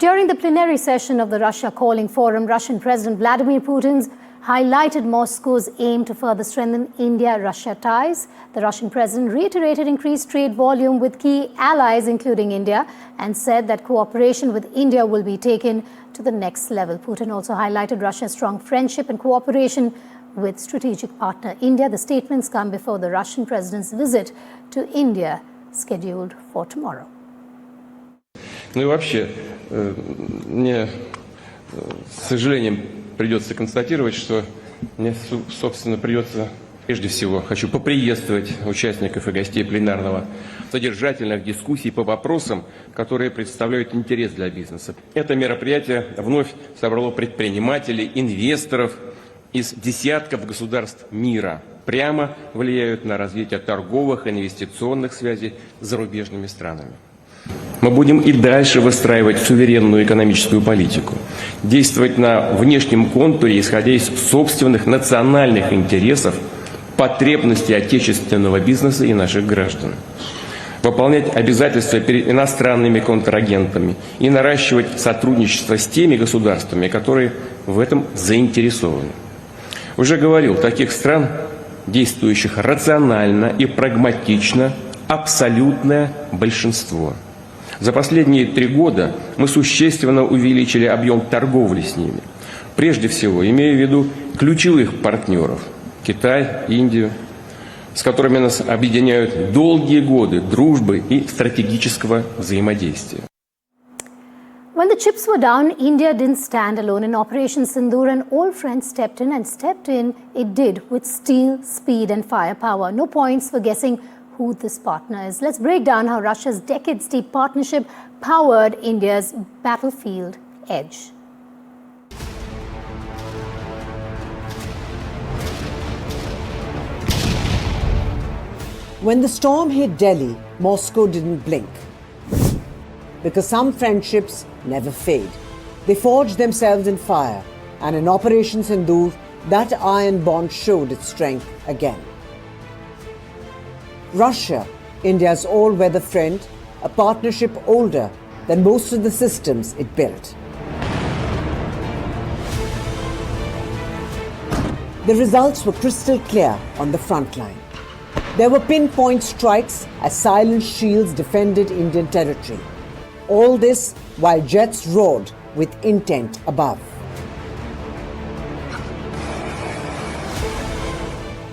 During the plenary session of the Russia Calling Forum, Russian President Vladimir Putin highlighted Moscow's aim to further strengthen India-Russia ties. The Russian president reiterated increased trade volume with key allies, including India, and said that cooperation with India will be taken to the next level. Putin also highlighted Russia's strong friendship and cooperation with strategic partner India. The statements come before the Russian president's visit to India, scheduled for tomorrow. Ну и вообще, мне с сожалением придется констатировать, что мне, собственно, придется, прежде всего, хочу поприветствовать участников и гостей пленарного содержательных дискуссий по вопросам, которые представляют интерес для бизнеса. Это мероприятие вновь собрало предпринимателей, инвесторов из десятков государств мира, прямо влияют на развитие торговых и инвестиционных связей с зарубежными странами. Мы будем и дальше выстраивать суверенную экономическую политику, действовать на внешнем контуре, исходя из собственных национальных интересов, потребностей отечественного бизнеса и наших граждан, выполнять обязательства перед иностранными контрагентами и наращивать сотрудничество с теми государствами, которые в этом заинтересованы. Уже говорил, таких стран, действующих рационально и прагматично, абсолютное большинство. За последние 3 года мы существенно увеличили объем торговли с ними. Прежде всего, имея в виду ключевых партнеров – Китай, Индию, с которыми нас объединяют долгие годы дружбы и стратегического взаимодействия. When the chips were down, India didn't stand alone. In Operation Sindoor, an old friend stepped in, and stepped in it did with steel, speed and firepower. No points for guessing who this partner is. Let's break down how Russia's decades-deep partnership powered India's battlefield edge. When the storm hit Delhi, Moscow didn't blink. Because some friendships never fade. They forged themselves in fire, and in Operation Sindoor, that iron bond showed its strength again. Russia, India's all-weather friend, a partnership older than most of the systems it built. The results were crystal clear on the front line. There were pinpoint strikes as silent shields defended Indian territory. All this while jets roared with intent above.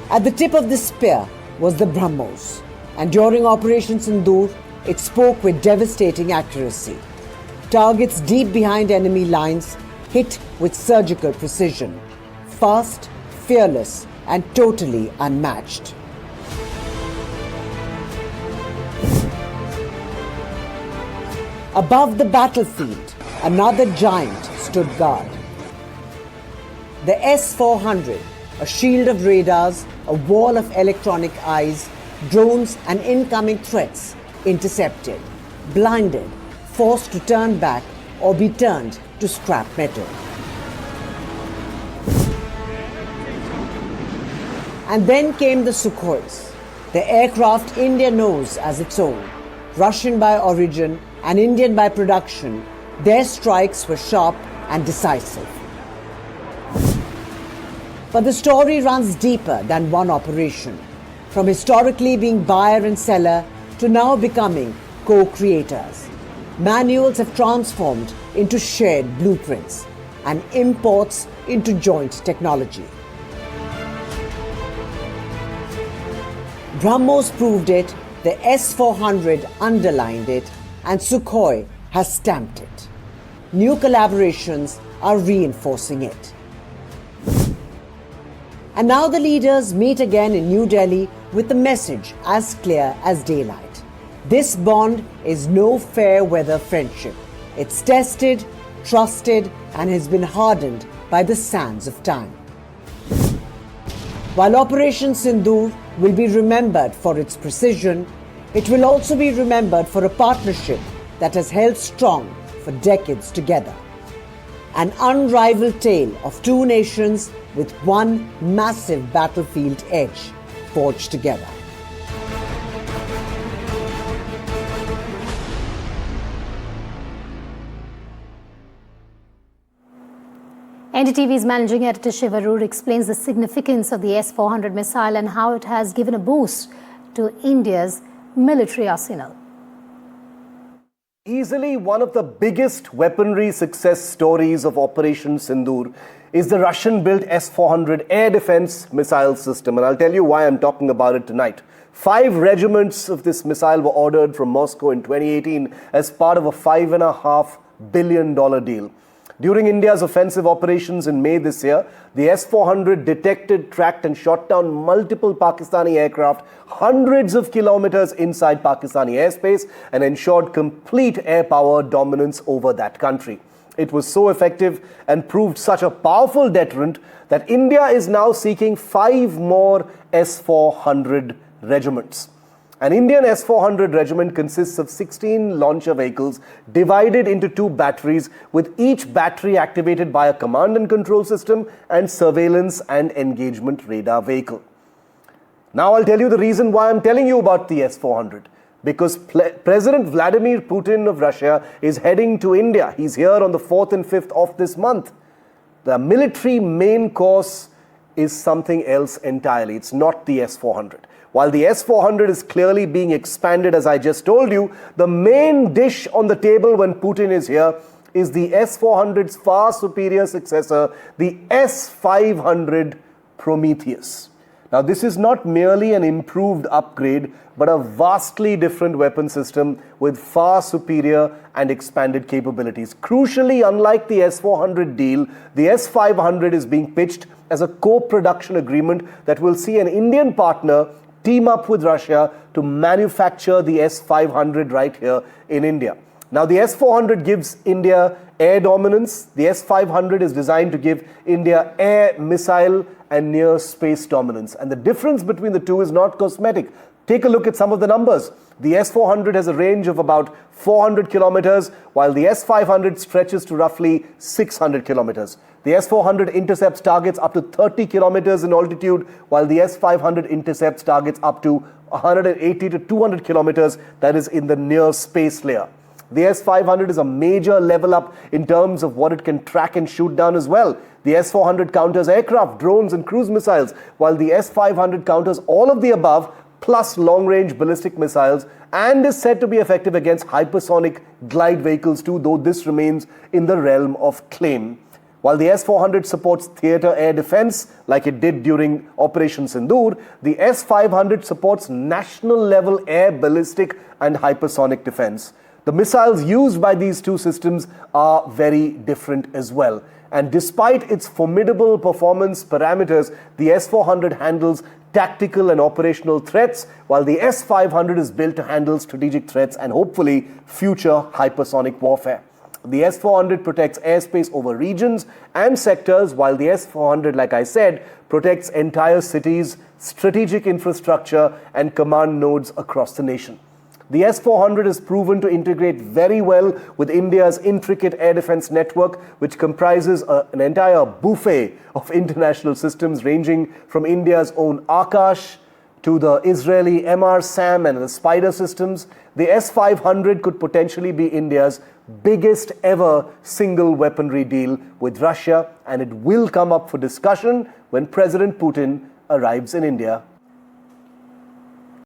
At the tip of the spear was the BrahMos, and during Operation Sindoor, it spoke with devastating accuracy. Targets deep behind enemy lines hit with surgical precision, fast, fearless, and totally unmatched. Above the battlefield, another giant stood guard. The S-400, a shield of radars, a wall of electronic eyes, drones and incoming threats intercepted, blinded, forced to turn back or be turned to scrap metal. And then came the Sukhois, the aircraft India knows as its own. Russian by origin and Indian by production, their strikes were sharp and decisive. But the story runs deeper than one operation, from historically being buyer and seller to now becoming co-creators. Manuals have transformed into shared blueprints and imports into joint technology. BrahMos proved it, the S-400 underlined it, and Sukhoi has stamped it. New collaborations are reinforcing it. And now the leaders meet again in New Delhi with the message as clear as daylight. This bond is no fair weather friendship. It's tested, trusted, and has been hardened by the sands of time. While Operation Sindoor will be remembered for its precision, it will also be remembered for a partnership that has held strong for decades together. An unrivaled tale of two nations with one massive battlefield edge forged together. NDTV's managing editor Shiva Rood explains the significance of the S-400 missile and how it has given a boost to India's military arsenal. Easily one of the biggest weaponry success stories of Operation Sindoor is the Russian-built S-400 air defense missile system. And I'll tell you why I'm talking about it tonight. 5 regiments of this missile were ordered from Moscow in 2018 as part of a $5.5 billion deal. During India's offensive operations in May this year, the S-400 detected, tracked and shot down multiple Pakistani aircraft hundreds of kilometers inside Pakistani airspace and ensured complete air power dominance over that country. It was so effective and proved such a powerful deterrent that India is now seeking 5 more S-400 regiments. An Indian S-400 regiment consists of 16 launcher vehicles divided into 2 batteries, with each battery activated by a command and control system and surveillance and engagement radar vehicle. Now I'll tell you the reason why I'm telling you about the S-400. Because President Vladimir Putin of Russia is heading to India. He's here on the 4th and 5th of this month. The military main course is something else entirely. It's not the S-400. While the S-400 is clearly being expanded, as I just told you, the main dish on the table when Putin is here is the S-400's far superior successor, the S-500 Prometheus. Now, this is not merely an improved upgrade, but a vastly different weapon system with far superior and expanded capabilities. Crucially, unlike the S-400 deal, the S-500 is being pitched as a co-production agreement that will see an Indian partner team up with Russia to manufacture the S-500 right here in India. Now, the S-400 gives India air dominance. The S-500 is designed to give India air, missile and near space dominance. And the difference between the two is not cosmetic. Take a look at some of the numbers. The S-400 has a range of about 400 kilometers, while the S-500 stretches to roughly 600 kilometers. The S-400 intercepts targets up to 30 kilometers in altitude, while the S-500 intercepts targets up to 180 to 200 kilometers, that is in the near space layer. The S-500 is a major level up in terms of what it can track and shoot down as well. The S-400 counters aircraft, drones and cruise missiles, while the S-500 counters all of the above plus long-range ballistic missiles and is said to be effective against hypersonic glide vehicles too, though this remains in the realm of claim. While the S-400 supports theater air defense like it did during Operation Sindoor, the S-500 supports national-level air ballistic and hypersonic defense. The missiles used by these two systems are very different as well. And despite its formidable performance parameters, the S-400 handles tactical and operational threats, while the S-500 is built to handle strategic threats and hopefully future hypersonic warfare. The S-400 protects airspace over regions and sectors, while the S-400, like I said, protects entire cities, strategic infrastructure and command nodes across the nation. The S-400 is proven to integrate very well with India's intricate air defense network, which comprises an entire buffet of international systems ranging from India's own Akash to the Israeli MR-SAM and the Spider systems. The S-500 could potentially be India's biggest ever single weaponry deal with Russia, and it will come up for discussion when President Putin arrives in India